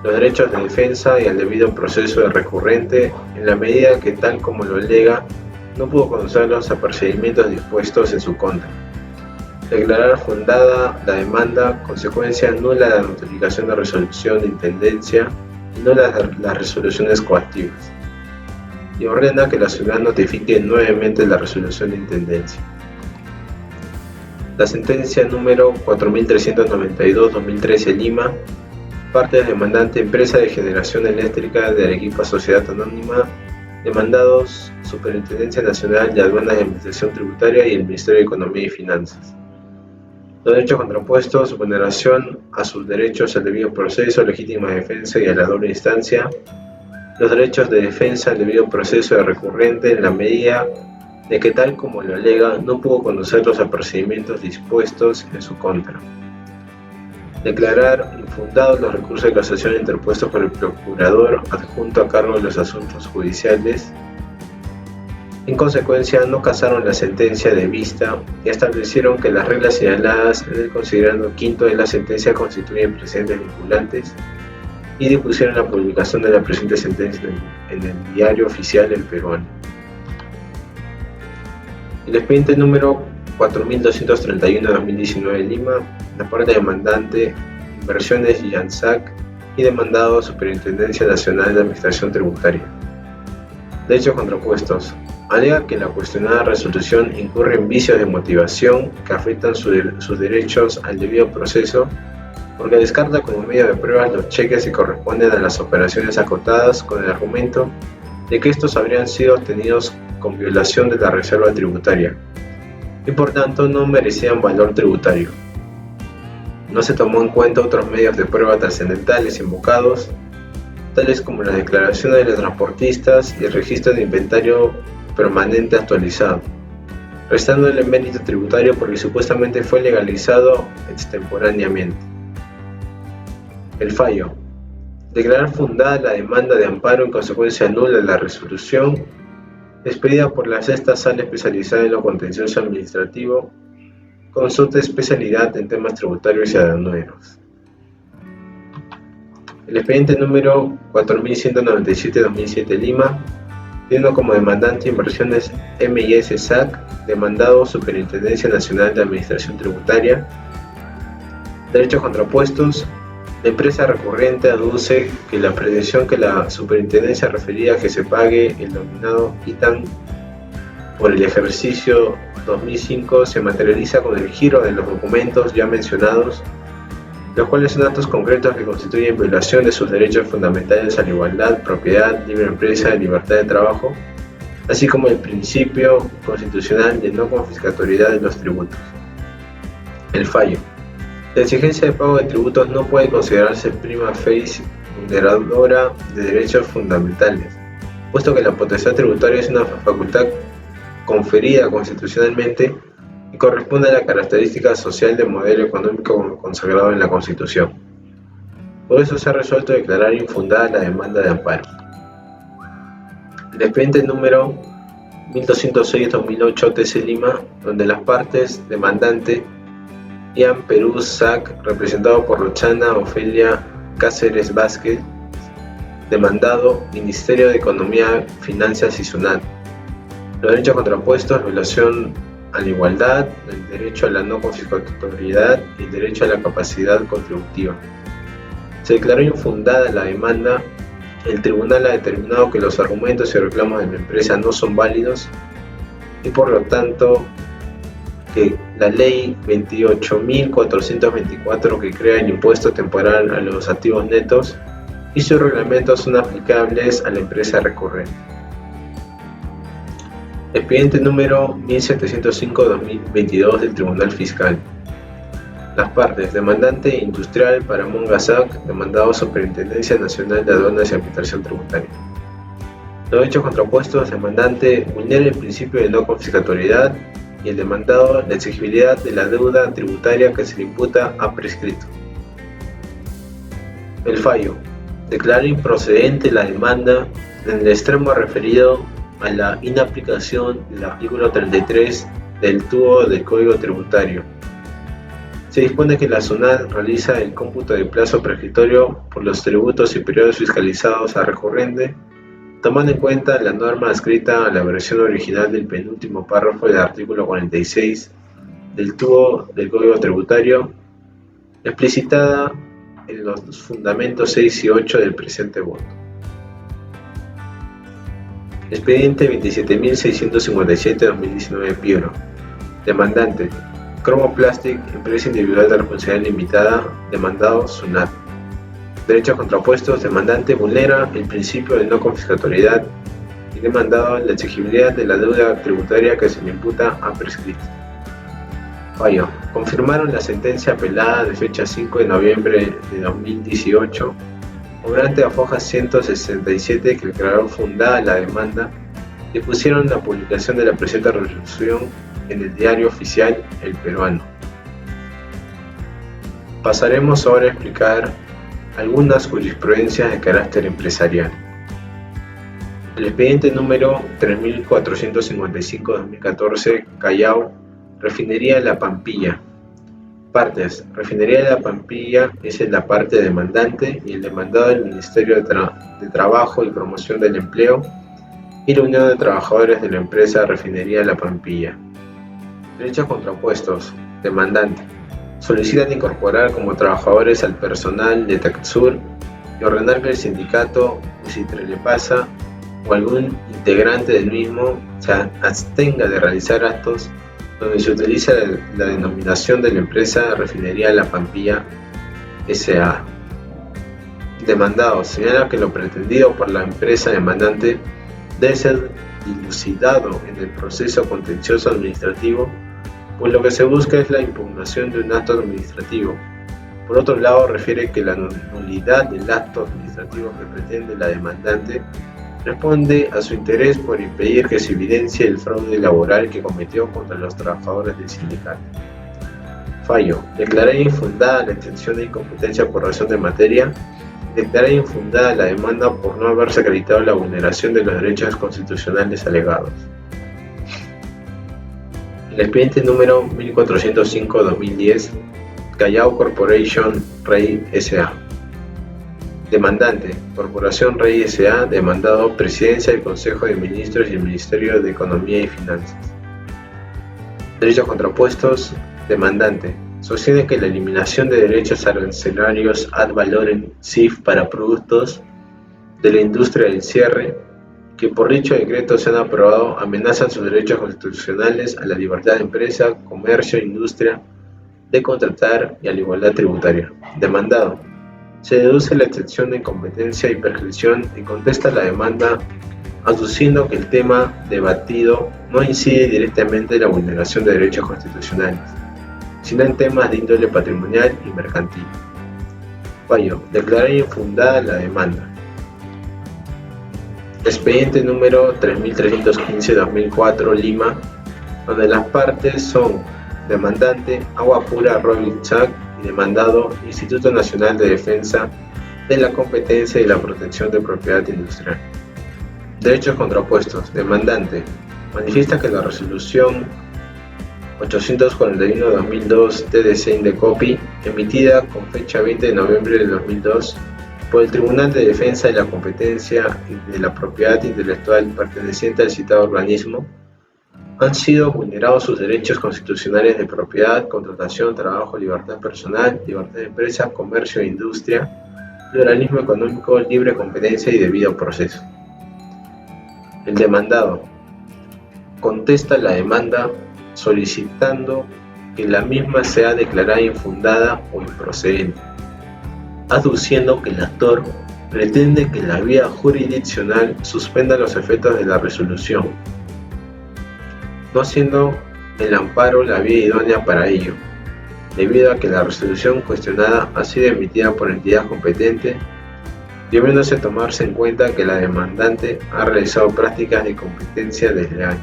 los derechos de defensa y al debido proceso del recurrente en la medida que, tal como lo alega, no pudo conocer los procedimientos dispuestos en su contra. Declarar fundada la demanda, consecuencia nula la notificación de resolución de intendencia y nula las resoluciones coactivas. Y ordena que la ciudad notifique nuevamente la resolución de intendencia. La sentencia número 4392-2013 Lima, partes demandante Empresa de Generación Eléctrica de Arequipa Sociedad Anónima, demandados Superintendencia Nacional de Aduanas y Administración Tributaria y el Ministerio de Economía y Finanzas. Los derechos contrapuestos: vulneración a sus derechos al debido proceso, legítima defensa y a la doble instancia. Los derechos de defensa al debido proceso de recurrente en la medida de que, tal como lo alega, no pudo conocer los procedimientos dispuestos en su contra. Declarar infundados los recursos de casación interpuestos por el procurador adjunto a cargo de los asuntos judiciales. En consecuencia, no casaron la sentencia de vista y establecieron que las reglas señaladas en el considerando quinto de la sentencia constituyen precedentes vinculantes y dispusieron la publicación de la presente sentencia en el Diario Oficial del Peruano. El expediente número 4231-2019 Lima, la parte demandante Inversiones Yansac y demandado Superintendencia Nacional de Administración Tributaria. Derechos contrapuestos: alega que la cuestionada resolución incurre en vicios de motivación que afectan sus derechos al debido proceso, porque descarta como medio de pruebas los cheques que corresponden a las operaciones acotadas con el argumento de que estos habrían sido obtenidos con violación de la reserva tributaria y por tanto no merecían valor tributario. No se tomó en cuenta otros medios de prueba trascendentales invocados, tales como las declaraciones de los transportistas y el registro de inventario permanente actualizado, restándole mérito tributario porque supuestamente fue legalizado extemporáneamente. El fallo: declarar fundada la demanda de amparo en consecuencia nula de la resolución expedida por la Sexta Sala Especializada en lo Contencioso Administrativo, con su especialidad en temas tributarios y aduaneros. El expediente número 4197-2007 Lima, teniendo como demandante Inversiones M&S SAC, demandado Superintendencia Nacional de Administración Tributaria. Derechos contrapuestos: la empresa recurrente aduce que la pretensión que la superintendencia refería a que se pague el denominado ITAN por el ejercicio 2005 se materializa con el giro de los documentos ya mencionados, los cuales son actos concretos que constituyen violación de sus derechos fundamentales a la igualdad, propiedad, libre empresa y libertad de trabajo, así como el principio constitucional de no confiscatoriedad de los tributos. El fallo: la exigencia de pago de tributos no puede considerarse prima facie vulneradora de derechos fundamentales, puesto que la potestad tributaria es una facultad conferida constitucionalmente y corresponde a la característica social del modelo económico consagrado en la Constitución. Por eso se ha resuelto declarar infundada la demanda de amparo. El expediente número 1206-2008 TC Lima, donde las partes demandante IAM Perú SAC, representado por Roxana Ofelia Cáceres Vázquez, demandado Ministerio de Economía, Finanzas y SUNAT. Los derechos contrapuestos: violación a la igualdad, el derecho a la no confiscatoriedad y el derecho a la capacidad contributiva. se declaró infundada la demanda. El tribunal ha determinado que los argumentos y reclamos de la empresa no son válidos y por lo tanto que la ley 28.424 que crea el impuesto temporal a los activos netos y sus reglamentos son aplicables a la empresa recurrente. Expediente número 1705-2022 del Tribunal Fiscal. Las partes: demandante industrial Paramount Gazak, demandado Superintendencia Nacional de Aduanas y Administración Tributaria. Los hechos contrapuestos: demandante vulnera el principio de no confiscatoriedad y el demandado la exigibilidad de la deuda tributaria que se le imputa ha prescrito. El fallo: declara improcedente la demanda en el extremo referido a la inaplicación del artículo 33 del TUO del Código Tributario. Se dispone que la SUNAT realiza el cómputo de plazo prescriptorio por los tributos y periodos fiscalizados a recurrente, tomando en cuenta la norma adscrita a la versión original del penúltimo párrafo del artículo 46 del TUO del Código Tributario, explicitada en los fundamentos 6 y 8 del presente voto. Expediente 27.657-2019 Piero. Demandante: Cromoplastic, empresa individual de responsabilidad limitada, demandado SUNAT. Derechos contrapuestos: demandante vulnera el principio de no confiscatoriedad y demandado la exigibilidad de la deuda tributaria que se le imputa ha prescrito. Fallo: confirmaron la sentencia apelada de fecha 5 de noviembre de 2018, obrante a foja 167 que declaró fundada la demanda, dispusieron la publicación de la presente resolución en el diario oficial El Peruano. Pasaremos ahora a explicar algunas jurisprudencias de carácter empresarial. El expediente número 3455-2014 Callao, Refinería La Pampilla. Partes: Refinería de La Pampilla es la parte demandante y el demandado del Ministerio de Trabajo y Promoción del Empleo y la Unión de Trabajadores de la empresa Refinería de La Pampilla. Derechos contrapuestos: demandante solicitan incorporar como trabajadores al personal de Tacsur y ordenar que el sindicato Ucitrelepasa o algún integrante del mismo se abstenga de realizar actos donde se utiliza la denominación de la empresa Refinería La Pampilla S.A. Demandado señala que lo pretendido por la empresa demandante debe ser dilucidado en el proceso contencioso administrativo, pues lo que se busca es la impugnación de un acto administrativo. Por otro lado, refiere que la nulidad del acto administrativo que pretende la demandante responde a su interés por impedir que se evidencie el fraude laboral que cometió contra los trabajadores del sindicato. Fallo: declarar infundada la extensión de incompetencia por razón de materia, declarar infundada la demanda por no haberse acreditado la vulneración de los derechos constitucionales alegados. El expediente número 1405-2010 Callao Corporation Rey S.A. Demandante: Corporación Rey S.A., demandado Presidencia del Consejo de Ministros y el Ministerio de Economía y Finanzas. Derechos contrapuestos: demandante sostiene que la eliminación de derechos arancelarios ad valorem CIF para productos de la industria del cierre que por dicho decreto se han aprobado amenazan sus derechos constitucionales a la libertad de empresa, comercio e industria de contratar y a la igualdad tributaria. Demandado: se deduce la excepción de incompetencia y prescripción y contesta la demanda aduciendo que el tema debatido no incide directamente en la vulneración de derechos constitucionales, sino en temas de índole patrimonial y mercantil. Fallo: declarar infundada la demanda. Expediente número 3315-2004 Lima, donde las partes son demandante Agua Pura Robin Chac y demandado Instituto Nacional de Defensa de la Competencia y la Protección de Propiedad Industrial. Derechos contrapuestos: demandante manifiesta que la resolución 841-2002 TDC Indecopi, emitida con fecha 20 de noviembre de 2002 por el Tribunal de Defensa de la Competencia y de la Propiedad Intelectual perteneciente al citado organismo, han sido vulnerados sus derechos constitucionales de propiedad, contratación, trabajo, libertad personal, libertad de empresa, comercio e industria, pluralismo económico, libre competencia y debido proceso. El demandado contesta la demanda solicitando que la misma sea declarada infundada o improcedente, aduciendo que el actor pretende que la vía jurisdiccional suspenda los efectos de la resolución, no siendo el amparo la vía idónea para ello, debido a que la resolución cuestionada ha sido emitida por entidad competente, debiéndose tomarse en cuenta que la demandante ha realizado prácticas de competencia desleal.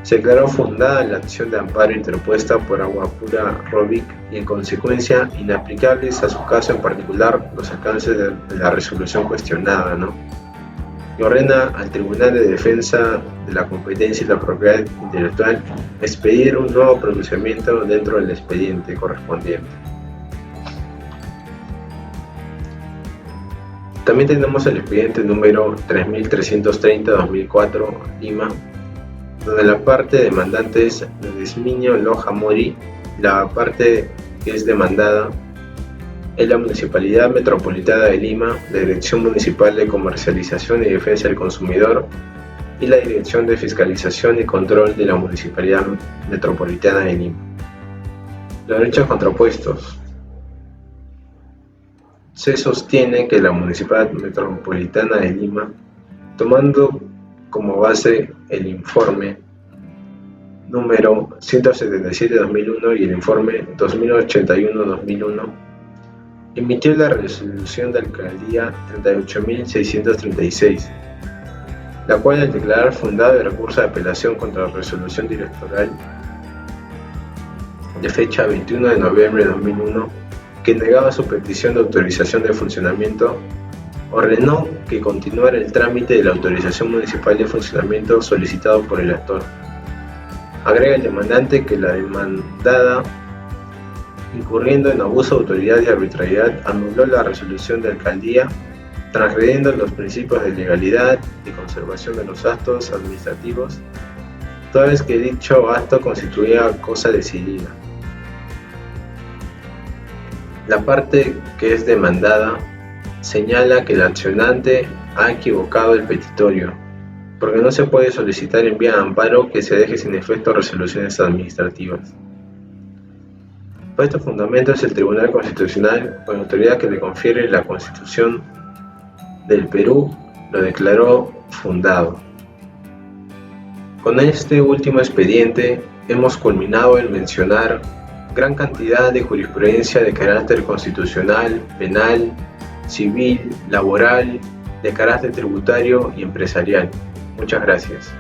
Se declaró fundada la acción de amparo interpuesta por Agua Pura Rovic y en consecuencia inaplicables a su caso en particular los alcances de la resolución cuestionada, y ordena al Tribunal de Defensa de la Competencia y la Propiedad Intelectual expedir un nuevo pronunciamiento dentro del expediente correspondiente. También tenemos el expediente número 3330-2004 Lima, donde la parte demandante es Desminio Loja Mori, la parte que es demandada es la Municipalidad Metropolitana de Lima, la Dirección Municipal de Comercialización y Defensa del Consumidor y la Dirección de Fiscalización y Control de la Municipalidad Metropolitana de Lima. Los derechos contrapuestos. Se sostiene que la Municipalidad Metropolitana de Lima, tomando como base el informe número 177-2001 y el informe 2081-2001, emitió la resolución de alcaldía 38.636, la cual, al declarar fundado el recurso de apelación contra la resolución directoral de fecha 21 de noviembre de 2001, que negaba su petición de autorización de funcionamiento, ordenó que continuara el trámite de la autorización municipal de funcionamiento solicitado por el actor. Agrega el demandante que la demandada, incurriendo en abuso de autoridad y arbitrariedad, anuló la resolución de alcaldía, transgrediendo los principios de legalidad y conservación de los actos administrativos, toda vez que dicho acto constituía cosa decidida. La parte que es demandada señala que el accionante ha equivocado el petitorio, porque no se puede solicitar en vía de amparo que se deje sin efecto resoluciones administrativas. Por estos fundamentos, el Tribunal Constitucional, con la autoridad que le confiere la Constitución del Perú, lo declaró fundado. Con este último expediente hemos culminado en mencionar gran cantidad de jurisprudencia de carácter constitucional, penal, civil, laboral, de carácter tributario y empresarial. Muchas gracias.